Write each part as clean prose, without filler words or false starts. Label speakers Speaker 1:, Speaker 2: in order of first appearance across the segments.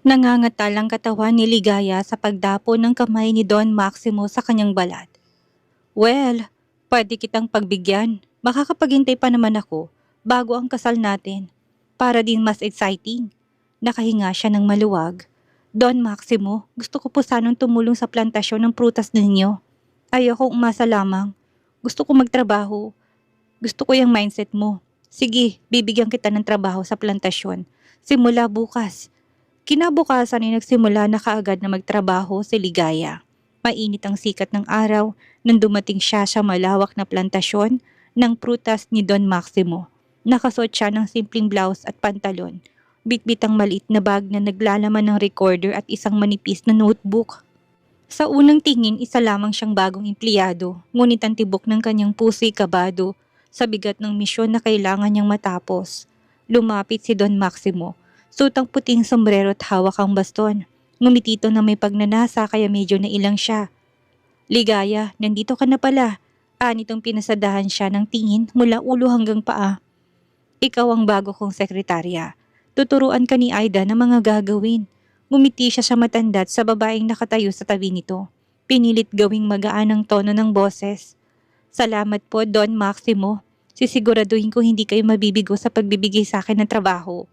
Speaker 1: Nangangatalang katawan ni Ligaya sa pagdapo ng kamay ni Don Maximo sa kanyang balat. Well, pwede kitang pagbigyan. Makakapaghintay pa naman ako bago ang kasal natin. Para din mas exciting. Nakahinga siya ng maluwag. Don Maximo, gusto ko po sanang tumulong sa plantasyon ng prutas ninyo. Ayokong umasa lamang. Gusto ko magtrabaho. Gusto ko yung mindset mo. Sige, bibigyan kita ng trabaho sa plantasyon. Simula bukas. Kinabukasan ay nagsimula na kaagad na magtrabaho si Ligaya. Mainit ang sikat ng araw nang dumating siya sa malawak na plantasyon ng prutas ni Don Maximo. Nakasuot siya ng simpleng blouse at pantalon. Bitbit ang maliit na bag na naglalaman ng recorder at isang manipis na notebook. Sa unang tingin, isa lamang siyang bagong empleyado, ngunit ang tibok ng kanyang puso'y kabado sa bigat ng misyon na kailangan niyang matapos. Lumapit si Don Maximo. Sutang puting sombrero at hawak ang baston. Ngumitito na may pagnanasa kaya medyo nailang siya. Ligaya, nandito ka na pala. Anitong pinasadahan siya ng tingin mula ulo hanggang paa. Ikaw ang bago kong sekretarya. Tuturuan ka ni Aida ng mga gagawin. Ngumiti siya sa matanda at sa babaeng nakatayo sa tabi nito. Pinilit gawing magaan ang tono ng boses. Salamat po, Don Maximo. Sisiguraduhin ko hindi kayo mabibigo sa pagbibigay sa akin ng trabaho.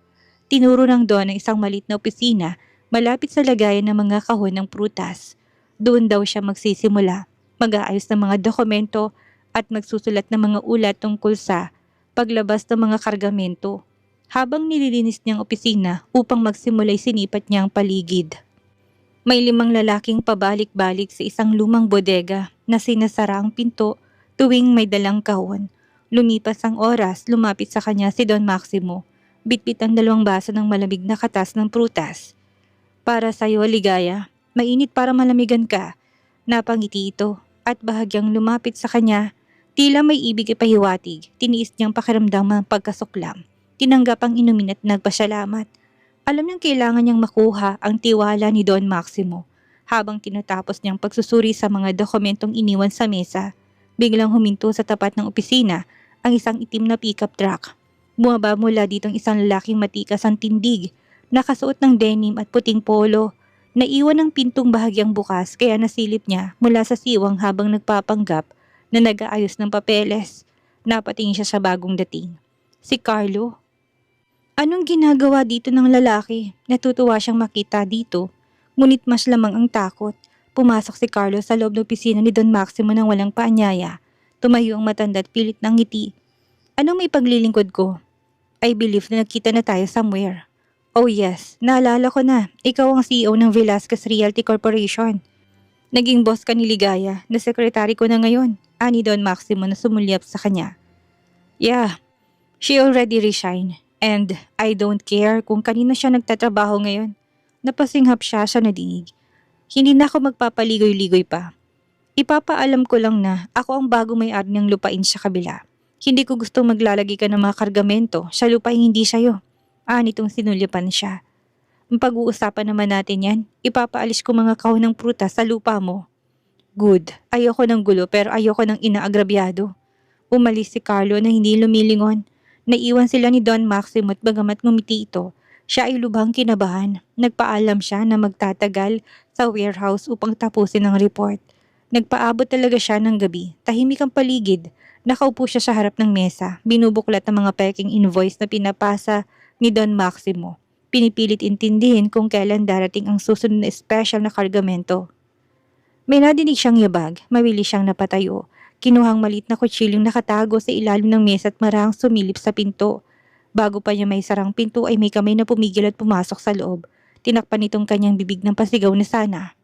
Speaker 1: Tinuro ng Don ang isang maliit na opisina malapit sa lagayan ng mga kahon ng prutas. Doon daw siya magsisimula, mag-aayos ng mga dokumento at magsusulat ng mga ulat tungkol sa paglabas ng mga kargamento. Habang nililinis niyang opisina upang magsimula'y sinipat niya ang paligid. May 5 lalaking pabalik-balik sa isang lumang bodega na sinasara ang pinto tuwing may dalang kahon. Lumipas ang oras, lumapit sa kanya si Don Maximo. Bitbit ang 2 baso ng malamig na katas ng prutas. Para sa'yo, Ligaya. Mainit para malamigan ka. Napangiti ito at bahagyang lumapit sa kanya. Tila may ibig ipahiwatig. Tiniis niyang pakiramdam ng pagkasuklam. Tinanggap ang inumin at nagpasalamat. Alam niyang kailangan niyang makuha ang tiwala ni Don Maximo. Habang tinatapos niyang pagsusuri sa mga dokumentong iniwan sa mesa, biglang huminto sa tapat ng opisina ang isang itim na pickup truck. Bumaba mula ditong isang lalaking matikas ang tindig, nakasuot ng denim at puting polo. Naiwan ang pintong bahagyang bukas kaya nasilip niya mula sa siwang habang nagpapanggap na nag-aayos ng papeles. Napatingin siya sa bagong dating. Si Carlo. Anong ginagawa dito ng lalaki? Natutuwa siyang makita dito. Ngunit mas lamang ang takot. Pumasok si Carlo sa loob ng opisina ni Don Maximo nang walang paanyaya. Tumayo ang matanda at pilit ng ngiti. Anong may paglilingkod ko? I believe na nagkita na tayo somewhere. Oh yes, naalala ko na. Ikaw ang CEO ng Velasquez Realty Corporation. Naging boss ka ni Ligaya na sekretary ko na ngayon. Ani Don Maximo na sumulyap sa kanya. Yeah, she already resigned. And I don't care kung kanino siya nagtatrabaho ngayon. Napasinghap siya sa nadinig. Hindi na ako magpapaligoy-ligoy pa. Ipapaalam ko lang na ako ang bago may-ari ng lupain sa kabila. Hindi ko gustong maglalagay ka ng mga kargamento sa lupain hindi sa'yo. Nitong sinulyapan siya. Ang pag-uusapan naman natin yan, ipapaalis ko mga kahon ng prutas sa lupa mo. Good, ayoko ng gulo pero ayoko ng inaagrabyado. Umalis si Carlo na hindi lumilingon. Naiwan sila ni Don Maximo at bagamat ngumiti ito, siya ay lubhang kinabahan. Nagpaalam siya na magtatagal sa warehouse upang tapusin ang report. Nagpaabot talaga siya ng gabi, tahimik ang paligid. Nakaupo siya sa harap ng mesa, binubuklat ang mga peking invoice na pinapasa ni Don Maximo. Pinipilit intindihin kung kailan darating ang susunod na special na kargamento. May nadinig siyang yabag, mabilis siyang napatayo. Kinuhang maliit na kutsilyong nakatago sa ilalim ng mesa at marahang sumilip sa pinto. Bago pa niya may sarang pinto ay may kamay na pumigil at pumasok sa loob. Tinakpan itong kanyang bibig ng pasigaw na sana.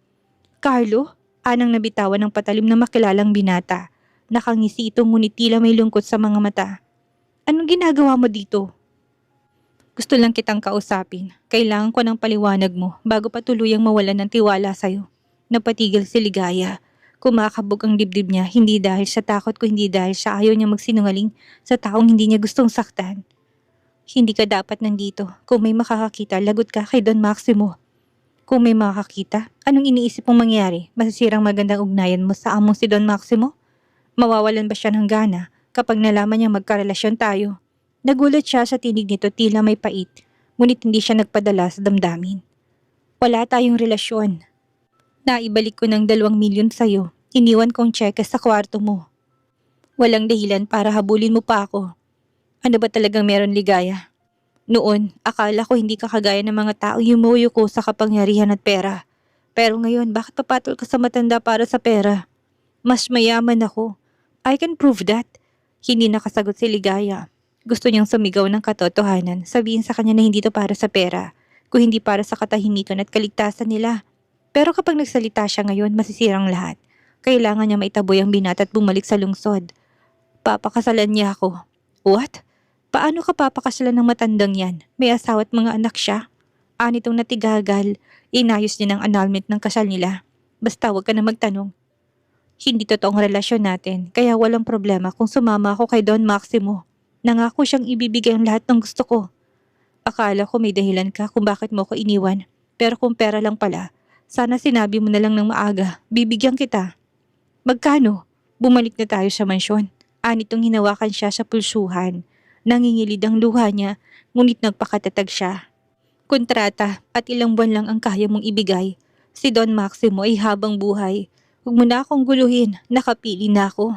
Speaker 1: Carlo? Anang nabitawan ng patalim na makilalang binata. Nakangisi itong ngunit tila may lungkot sa mga mata. Anong ginagawa mo dito? Gusto lang kitang kausapin. Kailangan ko ng paliwanag mo bago pa tuluyang mawalan ng tiwala sa'yo. Napatigil si Ligaya. Kumakabog ang dibdib niya hindi dahil sa takot kundi dahil sa ayaw niya magsinungaling sa taong hindi niya gustong saktan. Hindi ka dapat nandito. Kung may makakakita, lagot ka kay Don Maximo. Kung may makakakita, anong iniisip mong mangyari? Masisirang magandang ugnayan mo sa among si Don Maximo? Mawawalan ba siya ng gana kapag nalaman niyang magkarelasyon tayo? Nagulat siya sa tinig nito tila may pait, ngunit hindi siya nagpadala sa damdamin. Wala tayong relasyon. Naibalik ko ng 2 milyon sa'yo. Iniwan kong tseke sa kwarto mo. Walang dahilan para habulin mo pa ako. Ano ba talagang meron, Ligaya? Noon, akala ko hindi ka kagaya ng mga taong yumuyo ko sa kapangyarihan at pera. Pero ngayon, bakit papatol ka sa matanda para sa pera? Mas mayaman ako. I can prove that. Hindi nakasagot si Ligaya. Gusto niyang sumigaw ng katotohanan, sabihin sa kanya na hindi to para sa pera, kung hindi para sa katahimikan at kaligtasan nila. Pero kapag nagsalita siya ngayon, masisirang lahat. Kailangan niya maitaboy ang binata at bumalik sa lungsod. Papakasalan niya ako. What? Paano ka papakasalan ng matandang yan? May asawa at mga anak siya? Anitong natigagal, inayos niya ng annulment ng kasal nila. Basta huwag ka na magtanong. Hindi totoong relasyon natin, kaya walang problema kung sumama ako kay Don Maximo. Nangako siyang ibibigay ang lahat ng gusto ko. Akala ko may dahilan ka kung bakit mo ko iniwan, pero kung pera lang pala, sana sinabi mo na lang ng maaga, bibigyan kita. Magkano? Bumalik na tayo sa mansyon. Anitong hinawakan siya sa pulsuhan. Nangingilid ang luha niya, ngunit nagpakatatag siya. Kontrata at ilang buwan lang ang kaya mong ibigay. Si Don Maximo ay habang buhay. Huwag mo na akong guluhin, nakapili na ako.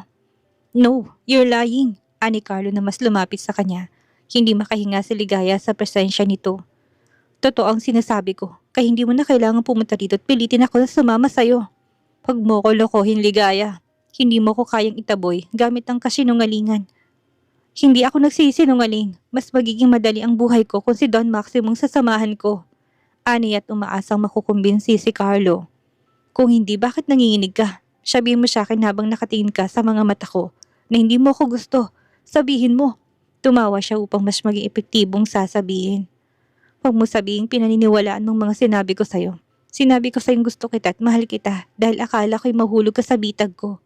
Speaker 1: No, you're lying, ani Carlo na mas lumapit sa kanya. Hindi makahinga si Ligaya sa presensya nito. Totoo ang sinasabi ko, kaya hindi mo na kailangan pumunta dito at pilitin ako na sumama sa'yo. Huwag mo ko lokohin, Ligaya. Hindi mo ko kayang itaboy gamit ang kasinungalingan. Hindi ako nagsisinungaling. Mas magiging madali ang buhay ko kung si Don Maximong sasamahan ko. Ani at umaasang makukumbinsi si Carlo. Kung hindi, bakit nanginginig ka? Sabihin mo sa akin habang nakatingin ka sa mga mata ko na hindi mo ko gusto. Sabihin mo. Tumawa siya upang mas maging epektibong sasabihin. Huwag mo sabihin pinaniniwalaan ng mga sinabi ko sa'yo. Sinabi ko sa'yong gusto kita at mahal kita dahil akala ko'y mahulog ka sa bitag ko.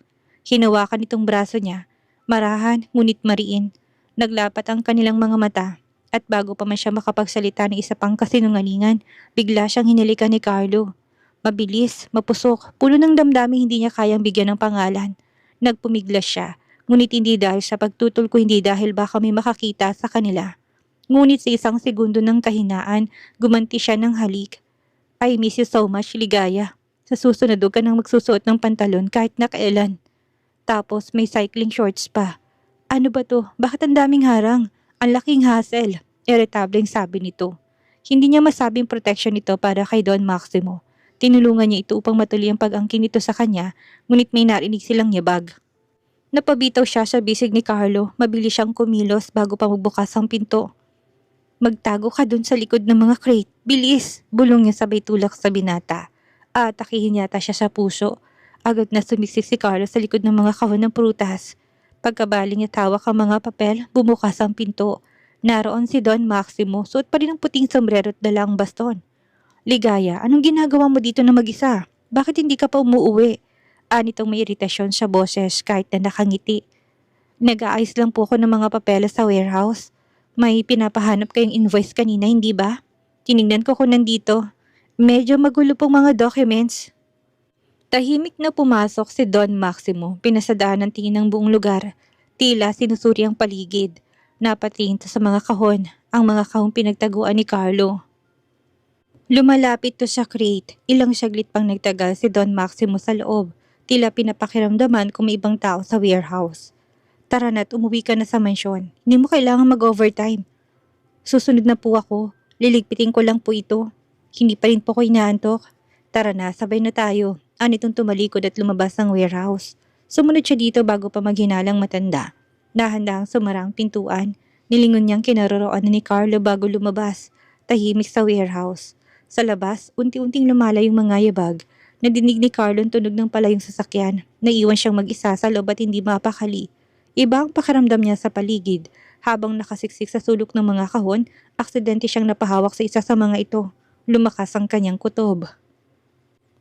Speaker 1: Hinawakan itong braso niya. Marahan, ngunit mariin. Naglapat ang kanilang mga mata at bago pa man siya makapagsalita ng isa pang kasinungalingan, bigla siyang hinalikan ni Carlo. Mabilis, mapusok, puno ng damdaming hindi niya kayang bigyan ng pangalan. Nagpumiglas siya, ngunit hindi dahil sa pagtutol ko, hindi dahil baka may makakita sa kanila. Ngunit sa isang segundo ng kahinaan, gumanti siya ng halik. I miss you so much, Ligaya. Sa susunod ka nang magsusuot ng pantalon kahit na kailan. Tapos may cycling shorts pa. Ano ba to? Bakit ang daming harang? Ang laking hassle. Irritableng sabi nito. Hindi niya masabing protection nito para kay Don Maximo. Tinulungan niya ito upang matuloy ang pag-angkin nito sa kanya, ngunit may narinig silang yabag. Napabitaw siya sa bisig ni Carlo, mabilis siyang kumilos bago pa magbukas ang pinto. Magtago ka dun sa likod ng mga crate. Bilis! Bulong niya sabay tulak sa binata. Atakihin yata siya sa puso. Agad na sumiksik si Carlo sa likod ng mga kahon ng prutas. Pagkabaling niya tawak ang mga papel, bumukas ang pinto. Naroon si Don Maximo, suot pa rin ang puting sombrero at dala ang baston. Ligaya, anong ginagawa mo dito na mag-isa? Bakit hindi ka pa umuuwi? Anitong may iritasyon sa boses kahit na nakangiti. Nag-aayos lang po ako ng mga papeles sa warehouse. May pinapahanap kayong invoice kanina, hindi ba? Tinignan ko kung nandito. Medyo magulo pong mga documents. Tahimik na pumasok si Don Maximo, pinasadaan ng tingin ng buong lugar. Tila sinusuri ang paligid. Napatingin sa mga kahon, ang mga kahong pinagtaguan ni Carlo. Lumalapit to sa crate, ilang saglit pang nagtagal si Don Maximo sa loob. Tila pinapakiramdaman kung may ibang tao sa warehouse. Tara na't umuwi ka na sa mansyon. Hindi mo kailangan mag-overtime. Susunod na po ako. Liligpitin ko lang po ito. Hindi pa rin po ko inaantok. Tara na, sabay na tayo. Anitong tumalikod at lumabas ng warehouse. Sumunod siya dito bago pa maghinalang matanda. Dahan-dahang sumarang pintuan. Nilingon niyang kinaroroonan ni Carlo bago lumabas. Tahimik sa warehouse. Sa labas, unti-unting lumalay yung mga yabag. Nadinig ni Carlo ang tunog ng palayong sasakyan. Naiwan siyang mag-isa sa loob at hindi mapakali. Iba ang pakiramdam niya sa paligid. Habang nakasiksik sa sulok ng mga kahon, aksidente siyang napahawak sa isa sa mga ito. Lumakas ang kanyang kutob.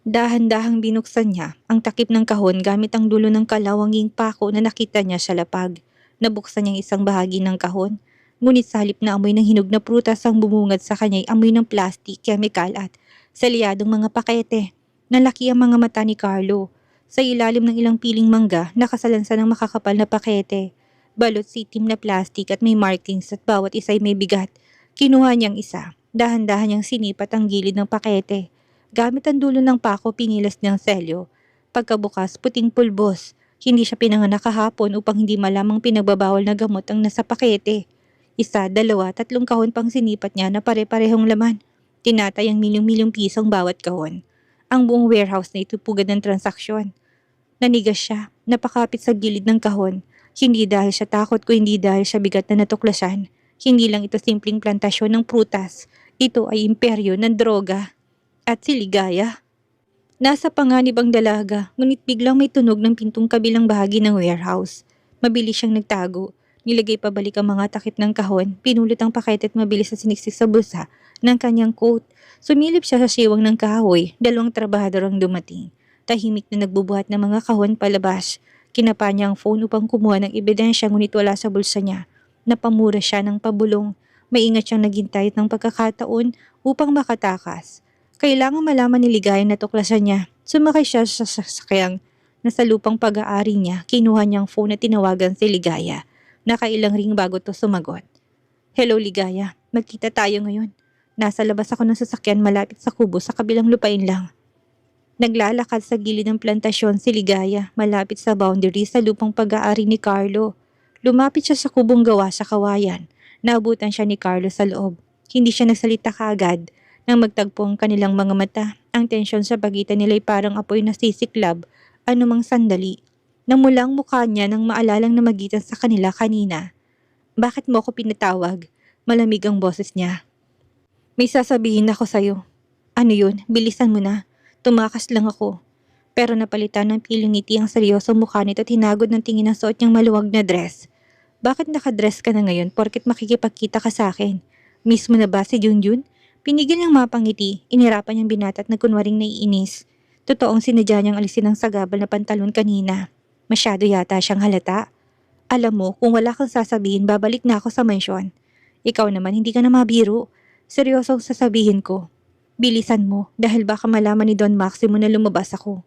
Speaker 1: Dahan-dahang binuksan niya ang takip ng kahon gamit ang dulo ng kalawanging pako na nakita niya sa lapag. Nabuksan niyang isang bahagi ng kahon. Ngunit sa halip na amoy ng hinog na prutas ang bumungad sa kanya ay amoy ng plastik, kemikal at selyadong mga pakete. Nalaki ang mga mata ni Carlo. Sa ilalim ng ilang piling mangga, nakasalansan ng makakapal na pakete. Balot sa itim na plastik at may markings at bawat isa ay may bigat. Kinuha niyang isa. Dahan-dahan niyang sinipat ang gilid ng pakete. Gamit ang dulo ng pako pinilas niyang selyo. Pagkabukas, puting pulbos. Hindi siya pinanganak kahapon upang hindi malamang pinagbabawal na gamot ang nasa pakete. Isa, dalawa, tatlong kahon pang sinipat niya na pare-parehong laman. Tinatay ang milyong-milyong pisong bawat kahon. Ang buong warehouse na ito pugad ng transaksyon. Nanigas siya, napakapit sa gilid ng kahon. Hindi dahil siya takot kundi dahil siya bigat na natuklasan. Hindi lang ito simpleng plantasyon ng prutas. Ito ay imperyo ng droga. At si Ligaya. Nasa panganib ang dalaga, ngunit biglang may tunog ng pintong kabilang bahagi ng warehouse. Mabilis siyang nagtago. Nilagay pabalik ang mga takip ng kahon, pinulot ang pakete at mabilis na siniksik sa bulsa ng kanyang coat. Sumilip siya sa siwang ng kahoy, dalawang trabahador ang dumating. Tahimik na nagbubuhat ng mga kahon palabas. Kinapa niya ang phone upang kumuha ng ebidensya ngunit wala sa bulsa niya. Napamura siya ng pabulong. Maingat siyang naghintay ng pagkakataon upang makatakas. Kailangan malaman ni Ligaya na tuklasan niya. Sumakay siya sa sasakyang nasa lupang pag-aari niya. Kinuha niyang phone at tinawagan si Ligaya. Nakailang ring bago to sumagot. Hello Ligaya, magkita tayo ngayon. Nasa labas ako ng sasakyan malapit sa kubo sa kabilang lupain lang. Naglalakad sa gilid ng plantasyon si Ligaya malapit sa boundary sa lupang pag-aari ni Carlo. Lumapit siya sa kubong gawa sa kawayan. Naabutan siya ni Carlo sa loob. Hindi siya nagsalita kaagad. Nang magtagpo ang kanilang mga mata, ang tensyon sa pagitan nila ay parang apoy na sisiklab anumang sandali. Namula ang mukha niya nang maalalang namagitan sa kanila kanina. Bakit mo ako pinatawag? Malamig ang boses niya. May sasabihin ako sa'yo. Ano yun? Bilisan mo na. Tumakas lang ako. Pero napalitan ng piling ngiti ang seryosong mukha nito at hinagod ng tingin ang suot niyang maluwag na dress. Bakit nakadress ka na ngayon porket makikipagkita ka sa akin? Miss mo na ba si Junjun? Pinigil niyang mapangiti, inirapan niyang binata at nagkunwaring naiinis. Totoong sinadya niyang alisin ang sagabal na pantalon kanina. Masyado yata siyang halata. Alam mo, kung wala kang sasabihin, babalik na ako sa mansyon. Ikaw naman, hindi ka na mabiro. Seryosong sasabihin ko. Bilisan mo, dahil baka malaman ni Don Maximo na lumabas ako.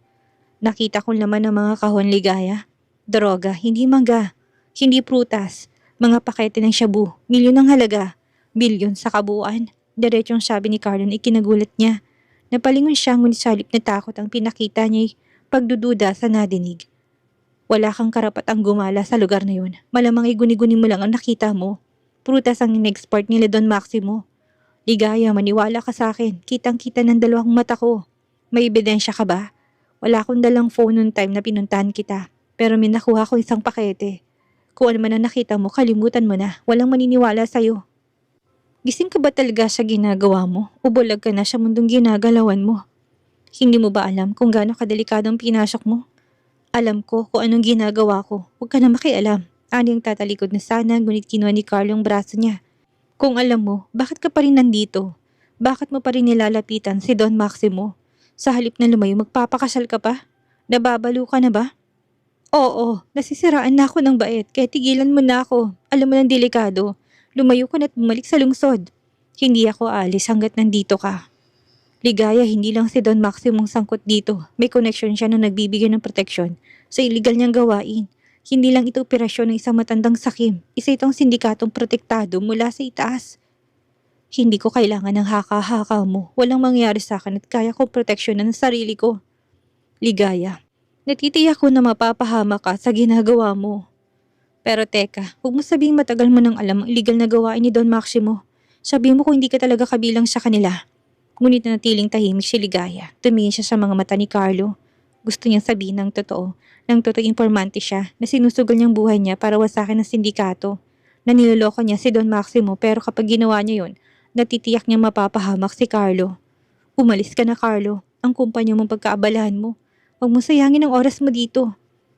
Speaker 1: Nakita kong laman ng mga kahon Ligaya. Droga, hindi mangga. Hindi prutas. Mga pakete ng shabu. Milyon ang halaga. Bilyon sa kabuuan. Diretsong sabi ni Carlon ay kinagulat niya. Napalingon siya ngunit sa halip na takot ang pinakita niya'y pagdududa sa nadinig. Wala kang karapatang gumala sa lugar na yun. Malamang ay guni-guni mo lang ang nakita mo. Prutas ang in-export nila Don Maximo. Ligaya, maniwala ka sa akin. Kitang-kita ng dalawang mata ko. May ebidensya ka ba? Wala akong dalang phone noong time na pinuntahan kita. Pero may nakuha ko isang pakete. Kung ano man ang nakita mo, kalimutan mo na. Walang maniniwala sa'yo. Gising ka ba talaga sa ginagawa mo? O bulag ka na sa mundong ginagalawan mo? Hindi mo ba alam kung gaano kadelikadong pinasok mo? Alam ko kung anong ginagawa ko. Huwag ka na makialam. Anong tatalikod na sana ngunit kinuha ni Carlo ang braso niya. Kung alam mo, bakit ka pa rin nandito? Bakit mo pa rin nilalapitan si Don Maximo? Sa halip na lumayo, magpapakasal ka pa? Nababalo ka na ba? Oo, nasisiraan na ako ng bait kaya tigilan mo na ako. Alam mo ng delikado. Lumayo ka na't bumalik sa lungsod. Hindi ako aalis hanggat nandito ka. Ligaya, hindi lang si Don Maximong sangkot dito. May connection siya na nagbibigay ng proteksyon sa illegal niyang gawain. Hindi lang ito operasyon ng isang matandang sakim. Isa itong sindikatong protektado mula sa itaas. Hindi ko kailangan ng haka-haka mo. Walang mangyari sa akin at kaya kong proteksyonan ang sarili ko. Ligaya, natitiyak ko na mapapahama ka sa ginagawa mo. Pero teka, huwag mo sabihing matagal mo nang alam ang illegal na gawain ni Don Maximo. Sabihin mo kung hindi ka talaga kabilang sa kanila. Ngunit natiling tahimik si Ligaya. Tumingin siya sa mga mata ni Carlo. Gusto niyang sabihin ng totoo. Nang totoo informante siya na sinusugal niyang buhay niya para wasakin ng sindikato. Na niloloko niya si Don Maximo pero kapag ginawa niya yun, natitiyak niyang mapapahamak si Carlo. Umalis ka na Carlo. Ang kumpanya mong pagkaabalahan mo. Huwag mo sayangin ang oras mo dito.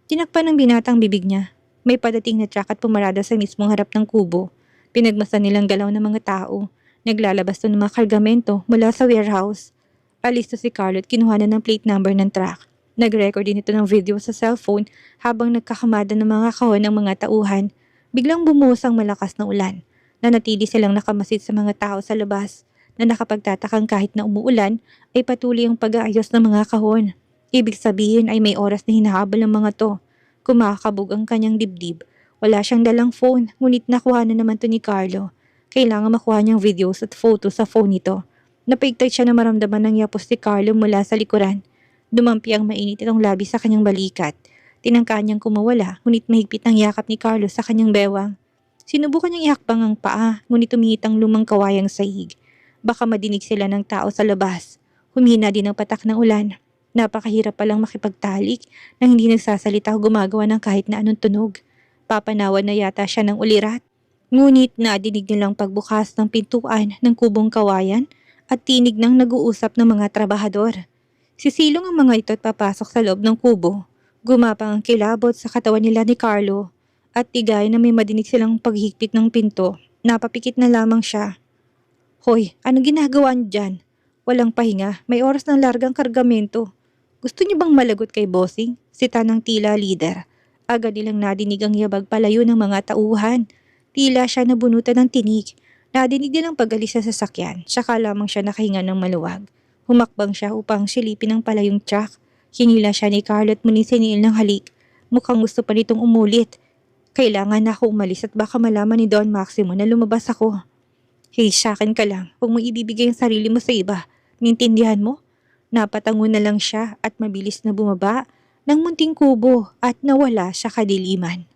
Speaker 1: Tinakpan ng binatang bibig niya. May padating na truck at pumarada sa mismong harap ng kubo. Pinagmasan nilang galaw ng mga tao. Naglalabas to ng mga kargamento mula sa warehouse. Alisto si Carlo at kinuha na ng plate number ng truck. Nag-record din ito ng video sa cellphone habang nagkakamada ng mga kahon ng mga tauhan. Biglang bumuhos ang malakas na ulan. Nanatili silang nakamasid sa mga tao sa labas na nakapagtatakang kahit na umuulan ay patuloy ang pag-aayos ng mga kahon. Ibig sabihin ay may oras na hinahabol ng mga to. Kumakabog ang kanyang dibdib. Wala siyang dalang phone, ngunit nakuha na naman to ni Carlo. Kailangan makuha niyang videos at photos sa phone nito. Napaigtay siya na maramdaman ng yapos ni Carlo mula sa likuran. Dumampi ang mainit itong labi sa kanyang balikat. Tinangka niyang kumawala, ngunit mahigpit ang yakap ni Carlo sa kanyang bewang. Sinubukan niyang ihakbang ang paa, ngunit tumihit ang lumang kawayang sahig. Baka madinig sila ng tao sa labas. Humina din ang patak ng ulan. Napakahirap palang makipagtalik nang hindi nagsasalita o gumagawa ng kahit na anong tunog. Papanawan na yata siya ng ulirat. Ngunit nadinig nilang pagbukas ng pintuan ng kubong kawayan at tinig ng nag-uusap ng mga trabahador. Sisilong ang mga ito at papasok sa loob ng kubo. Gumapang ang kilabot sa katawan nila ni Carlo at tigay na may madinig silang paghigpit ng pinto. Napapikit na lamang siya. Hoy, anong ginagawa niyo dyan? Walang pahinga, may oras ng largang kargamento. Gusto niyo bang malagot kay bossing? Sita ng tila leader. Agad nilang nadinig ang yabag palayo ng mga tauhan. Tila siya nabunutan ng tinig. Nadinig din ang pag-alis sa sasakyan. Saka lamang siya nakahinga ng maluwag. Humakbang siya upang silipin ang palayong truck. Hinila siya ni Carlo at muling siniil ng halik. Mukhang gusto pa nitong umulit. Kailangan na ako umalis at baka malaman ni Don Maximo na lumabas ako. Hey, sakin ka lang. Huwag mo ibibigay ang sarili mo sa iba. Nintindihan mo? Napatango na lang siya at mabilis na bumaba ng munting kubo at nawala sa kadiliman.